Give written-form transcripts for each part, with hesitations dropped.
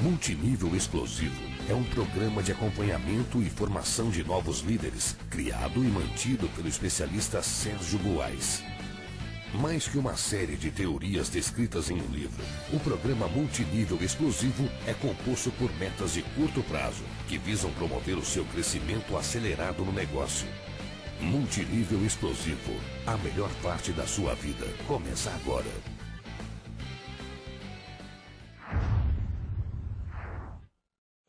Multinível Explosivo é um programa de acompanhamento e formação de novos líderes, criado e mantido pelo especialista Sérgio Buarez. Mais que uma série de teorias descritas em um livro, o programa Multinível Explosivo é composto por metas de curto prazo, que visam promover o seu crescimento acelerado no negócio. Multinível Explosivo, a melhor parte da sua vida, começa agora.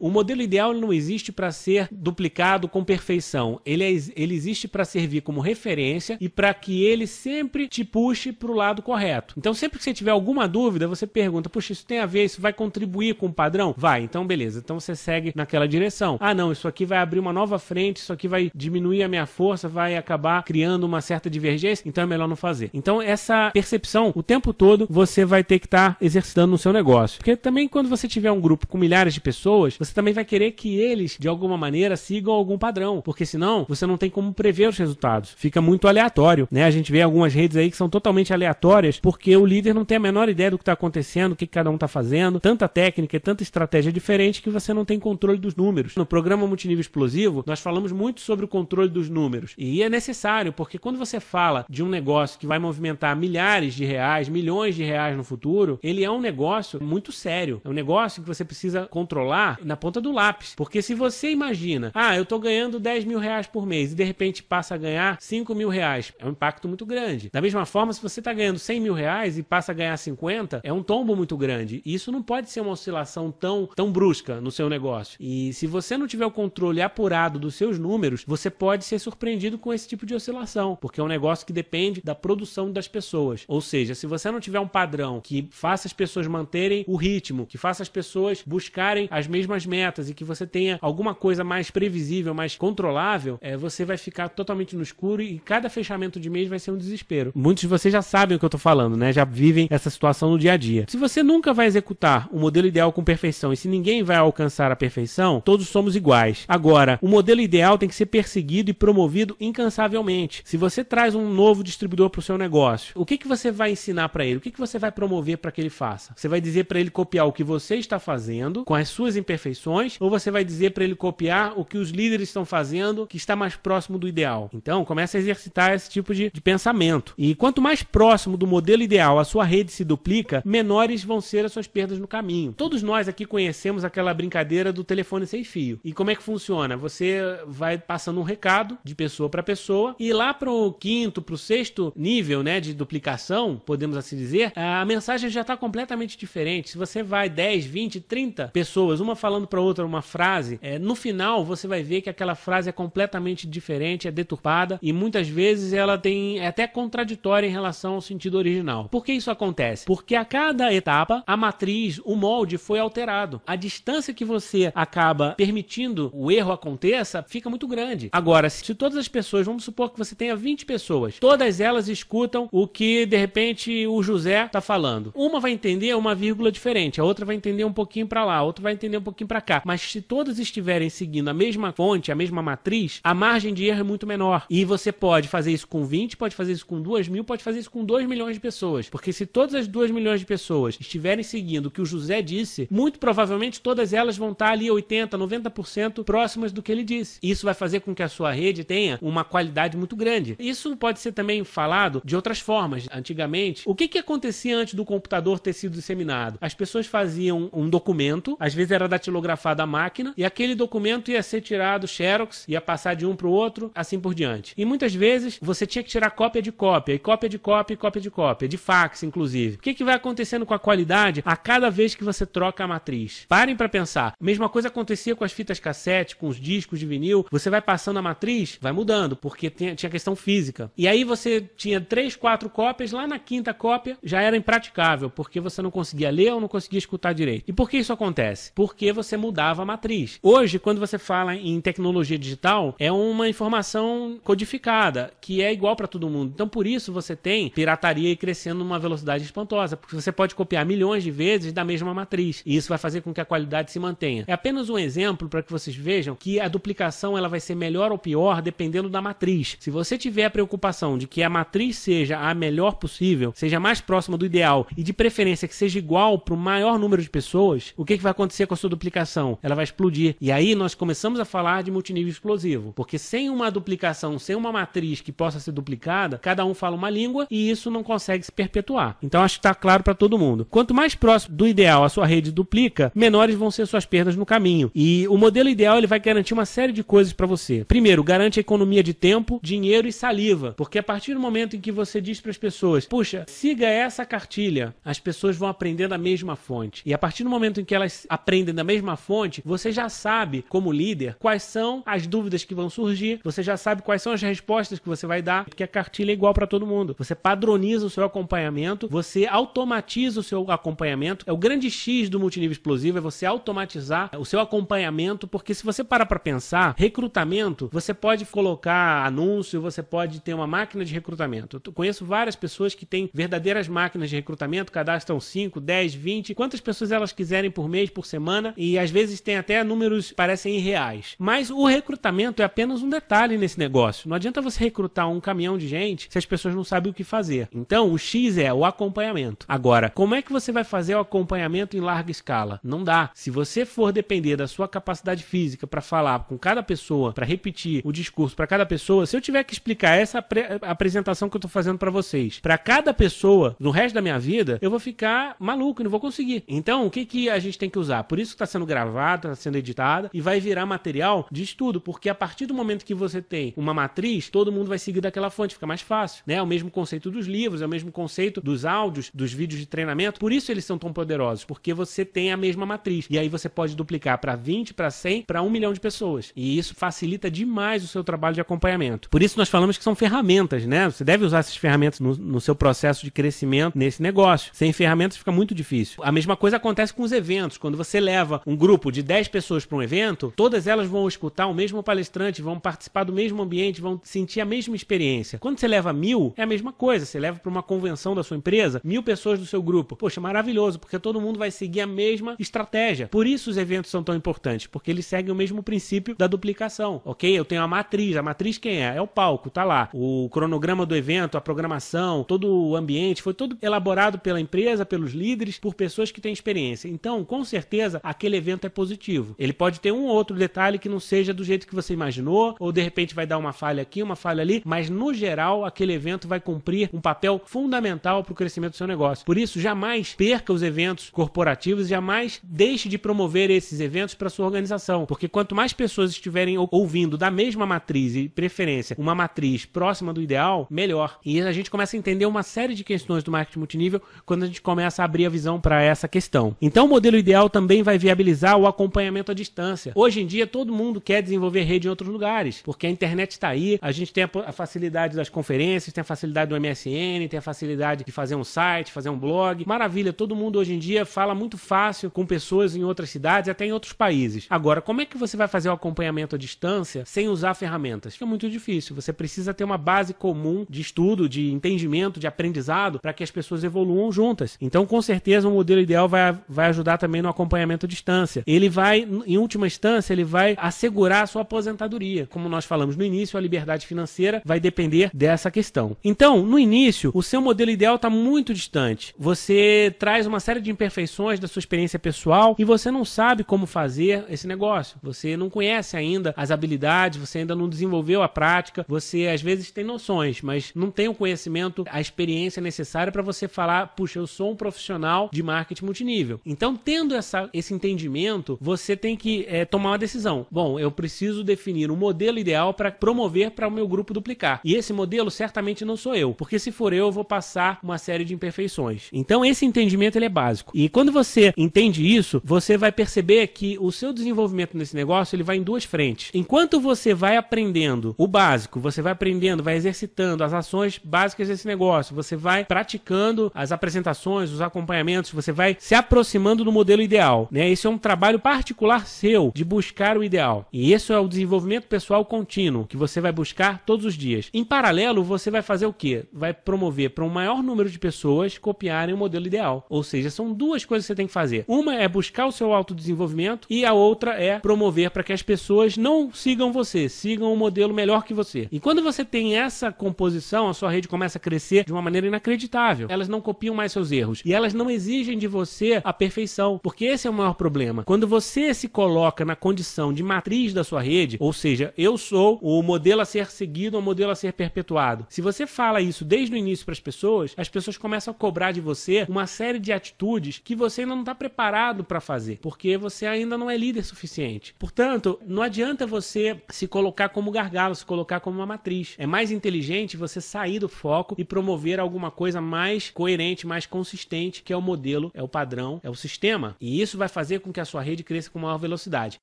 O modelo ideal não existe para ser duplicado com perfeição. Ele existe para servir como referência e para que ele sempre te puxe para o lado correto. Então, sempre que você tiver alguma dúvida, você pergunta, puxa, isso tem a ver, isso vai contribuir com o padrão? Vai, então beleza. Então você segue naquela direção. Ah, não, isso aqui vai abrir uma nova frente, isso aqui vai diminuir a minha força, vai acabar criando uma certa divergência, então é melhor não fazer. Então, essa percepção, o tempo todo, você vai ter que estar exercitando no seu negócio. Porque também quando você tiver um grupo com milhares de pessoas, você também vai querer que eles, de alguma maneira, sigam algum padrão, porque senão você não tem como prever os resultados. Fica muito aleatório, né? A gente vê algumas redes aí que são totalmente aleatórias, porque o líder não tem a menor ideia do que está acontecendo, o que cada um está fazendo, tanta técnica e tanta estratégia diferente que você não tem controle dos números. No programa Multinível Explosivo, nós falamos muito sobre o controle dos números, e é necessário, porque quando você fala de um negócio que vai movimentar milhares de reais, milhões de reais no futuro, ele é um negócio muito sério. É um negócio que você precisa controlar na ponta do lápis, porque se você imagina, eu tô ganhando 10 mil reais por mês e de repente passa a ganhar 5 mil reais, é um impacto muito grande. Da mesma forma, se você tá ganhando 100 mil reais e passa a ganhar 50, é um tombo muito grande, e isso não pode ser uma oscilação tão brusca no seu negócio. E se você não tiver o controle apurado dos seus números, você pode ser surpreendido com esse tipo de oscilação, porque é um negócio que depende da produção das pessoas. Ou seja, se você não tiver um padrão que faça as pessoas manterem o ritmo, que faça as pessoas buscarem as mesmas metas e que você tenha alguma coisa mais previsível, mais controlável, você vai ficar totalmente no escuro e cada fechamento de mês vai ser um desespero. Muitos de vocês já sabem o que eu tô falando, né? Já vivem essa situação no dia a dia. Se você nunca vai executar o modelo ideal com perfeição e se ninguém vai alcançar a perfeição, todos somos iguais. Agora, o modelo ideal tem que ser perseguido e promovido incansavelmente. Se você traz um novo distribuidor para o seu negócio, o que você vai ensinar para ele? O que você vai promover para que ele faça? Você vai dizer para ele copiar o que você está fazendo com as suas imperfeições, ou você vai dizer para ele copiar o que os líderes estão fazendo, que está mais próximo do ideal? Então, comece a exercitar esse tipo de pensamento. E quanto mais próximo do modelo ideal a sua rede se duplica, menores vão ser as suas perdas no caminho. Todos nós aqui conhecemos aquela brincadeira do telefone sem fio. E como é que funciona? Você vai passando um recado de pessoa para pessoa e lá para o quinto, para o sexto nível, né, de duplicação, podemos assim dizer, a mensagem já está completamente diferente. Se você vai 10, 20, 30 pessoas, uma falando para outra uma frase, no final você vai ver que aquela frase é completamente diferente, é deturpada e muitas vezes ela é até contraditória em relação ao sentido original. Por que isso acontece? Porque a cada etapa a matriz, o molde foi alterado. A distância que você acaba permitindo o erro aconteça fica muito grande. Agora, se todas as pessoas, vamos supor que você tenha 20 pessoas, todas elas escutam o que de repente o José está falando. Uma vai entender uma vírgula diferente, a outra vai entender um pouquinho para lá, a outra vai entender um pouquinho para cá. Mas se todas estiverem seguindo a mesma fonte, a mesma matriz, a margem de erro é muito menor. E você pode fazer isso com 20, pode fazer isso com 2 mil, pode fazer isso com 2 milhões de pessoas. Porque se todas as 2 milhões de pessoas estiverem seguindo o que o José disse, muito provavelmente todas elas vão estar ali 80%, 90% próximas do que ele disse. Isso vai fazer com que a sua rede tenha uma qualidade muito grande. Isso pode ser também falado de outras formas. Antigamente, o que acontecia antes do computador ter sido disseminado? As pessoas faziam um documento, às vezes era datilografado à máquina, e aquele documento ia ser tirado xerox, ia passar de um para o outro, assim por diante. E muitas vezes você tinha que tirar cópia de cópia, e cópia de cópia, e cópia de cópia, de fax inclusive. O que vai acontecendo com a qualidade a cada vez que você troca a matriz? Parem para pensar. A mesma coisa acontecia com as fitas cassete, com os discos de vinil. Você vai passando a matriz, vai mudando, porque tinha questão física. E aí você tinha 3, 4 cópias, lá na quinta cópia já era impraticável, porque você não conseguia ler ou não conseguia escutar direito. E por que isso acontece? Porque você você mudava a matriz. Hoje, quando você fala em tecnologia digital, é uma informação codificada, que é igual para todo mundo. Então, por isso, você tem pirataria crescendo numa velocidade espantosa, porque você pode copiar milhões de vezes da mesma matriz, e isso vai fazer com que a qualidade se mantenha. É apenas um exemplo para que vocês vejam que a duplicação ela vai ser melhor ou pior dependendo da matriz. Se você tiver a preocupação de que a matriz seja a melhor possível, seja mais próxima do ideal e de preferência que seja igual para o maior número de pessoas, o que vai acontecer com a sua duplicação? Ela vai explodir. E aí nós começamos a falar de multinível explosivo, porque sem uma duplicação, sem uma matriz que possa ser duplicada, cada um fala uma língua e isso não consegue se perpetuar. Então acho que está claro para todo mundo. Quanto mais próximo do ideal a sua rede duplica, menores vão ser suas perdas no caminho. E o modelo ideal ele vai garantir uma série de coisas para você. Primeiro, garante a economia de tempo, dinheiro e saliva, porque a partir do momento em que você diz para as pessoas, puxa, siga essa cartilha, as pessoas vão aprender da mesma fonte. E a partir do momento em que elas aprendem da mesma fonte, você já sabe, como líder, quais são as dúvidas que vão surgir, você já sabe quais são as respostas que você vai dar, porque a cartilha é igual para todo mundo. Você padroniza o seu acompanhamento, você automatiza o seu acompanhamento. É o grande X do multinível explosivo, é você automatizar o seu acompanhamento, porque se você parar para pensar, recrutamento, você pode colocar anúncio, você pode ter uma máquina de recrutamento. Eu conheço várias pessoas que têm verdadeiras máquinas de recrutamento, cadastram 5, 10, 20, quantas pessoas elas quiserem por mês, por semana, e às vezes tem até números que parecem irreais. Mas o recrutamento é apenas um detalhe nesse negócio. Não adianta você recrutar um caminhão de gente se as pessoas não sabem o que fazer. Então, o X é o acompanhamento. Agora, como é que você vai fazer o acompanhamento em larga escala? Não dá. Se você for depender da sua capacidade física para falar com cada pessoa, para repetir o discurso para cada pessoa, se eu tiver que explicar essa apresentação que eu estou fazendo para vocês, para cada pessoa, no resto da minha vida, eu vou ficar maluco, não vou conseguir. Então, o que a gente tem que usar? Por isso que está sendo gravado, está sendo editada e vai virar material de estudo, porque a partir do momento que você tem uma matriz, todo mundo vai seguir daquela fonte, fica mais fácil, né? É o mesmo conceito dos livros, é o mesmo conceito dos áudios, dos vídeos de treinamento, por isso eles são tão poderosos, porque você tem a mesma matriz, e aí você pode duplicar para 20, para 100, para 1 milhão de pessoas, e isso facilita demais o seu trabalho de acompanhamento. Por isso nós falamos que são ferramentas, né? Você deve usar essas ferramentas no seu processo de crescimento nesse negócio. Sem ferramentas fica muito difícil. A mesma coisa acontece com os eventos. Quando você leva um grupo de 10 pessoas para um evento, todas elas vão escutar o mesmo palestrante, vão participar do mesmo ambiente, vão sentir a mesma experiência. Quando você leva 1000, é a mesma coisa. Você leva para uma convenção da sua empresa, 1000 pessoas do seu grupo. Poxa, maravilhoso, porque todo mundo vai seguir a mesma estratégia. Por isso os eventos são tão importantes, porque eles seguem o mesmo princípio da duplicação, ok? Eu tenho a matriz quem é? É o palco, tá lá. O cronograma do evento, a programação, todo o ambiente, foi todo elaborado pela empresa, pelos líderes, por pessoas que têm experiência. Então, com certeza, aquele evento é positivo. Ele pode ter um ou outro detalhe que não seja do jeito que você imaginou, ou de repente vai dar uma falha aqui, uma falha ali, mas no geral, aquele evento vai cumprir um papel fundamental para o crescimento do seu negócio. Por isso, jamais perca os eventos corporativos, jamais deixe de promover esses eventos para sua organização, porque quanto mais pessoas estiverem ouvindo da mesma matriz e preferência, uma matriz próxima do ideal, melhor. E a gente começa a entender uma série de questões do marketing multinível quando a gente começa a abrir a visão para essa questão. Então, o modelo ideal também vai viabilizar o acompanhamento à distância. Hoje em dia, todo mundo quer desenvolver rede em outros lugares, porque a internet está aí, a gente tem a facilidade das conferências, tem a facilidade do MSN, tem a facilidade de fazer um site, fazer um blog. Maravilha, todo mundo hoje em dia fala muito fácil com pessoas em outras cidades, até em outros países. Agora, como é que você vai fazer o acompanhamento à distância sem usar ferramentas? Fica muito difícil. Você precisa ter uma base comum de estudo, de entendimento, de aprendizado, para que as pessoas evoluam juntas. Então, com certeza, o modelo ideal vai ajudar também no acompanhamento à distância. Ele vai, em última instância, ele vai assegurar a sua aposentadoria. Como nós falamos no início, a liberdade financeira vai depender dessa questão. Então, no início, o seu modelo ideal está muito distante. Você traz uma série de imperfeições da sua experiência pessoal e você não sabe como fazer esse negócio. Você não conhece ainda as habilidades, você ainda não desenvolveu a prática, você às vezes tem noções, mas não tem o conhecimento, a experiência necessária para você falar, puxa, eu sou um profissional de marketing multinível. Então, tendo esse entendimento, você tem que tomar uma decisão. Bom, eu preciso definir um modelo ideal para promover para o meu grupo duplicar. E esse modelo certamente não sou eu, porque se for eu vou passar uma série de imperfeições. Então, esse entendimento ele é básico. E quando você entende isso, você vai perceber que o seu desenvolvimento nesse negócio ele vai em duas frentes. Enquanto você vai aprendendo o básico, você vai aprendendo, vai exercitando as ações básicas desse negócio, você vai praticando as apresentações, os acompanhamentos, você vai se aproximando do modelo ideal, né? Esse é trabalho particular seu de buscar o ideal. E isso é o desenvolvimento pessoal contínuo, que você vai buscar todos os dias. Em paralelo, você vai fazer o quê? Vai promover para um maior número de pessoas copiarem o modelo ideal. Ou seja, são duas coisas que você tem que fazer. Uma é buscar o seu autodesenvolvimento e a outra é promover para que as pessoas não sigam você, sigam um modelo melhor que você. E quando você tem essa composição, a sua rede começa a crescer de uma maneira inacreditável. Elas não copiam mais seus erros e elas não exigem de você a perfeição, porque esse é o maior problema. Quando você se coloca na condição de matriz da sua rede, ou seja, eu sou o modelo a ser seguido, o modelo a ser perpetuado. Se você fala isso desde o início para as pessoas começam a cobrar de você uma série de atitudes que você ainda não está preparado para fazer, porque você ainda não é líder suficiente. Portanto, não adianta você se colocar como gargalo, se colocar como uma matriz. É mais inteligente você sair do foco e promover alguma coisa mais coerente, mais consistente, que é o modelo, é o padrão, é o sistema. E isso vai fazer com que a sua rede cresça com maior velocidade.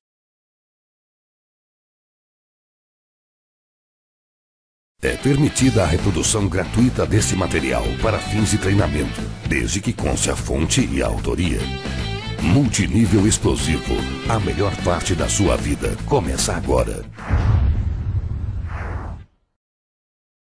É permitida a reprodução gratuita deste material para fins de treinamento, desde que conste a fonte e a autoria. Multinível Explosivo, a melhor parte da sua vida começa agora.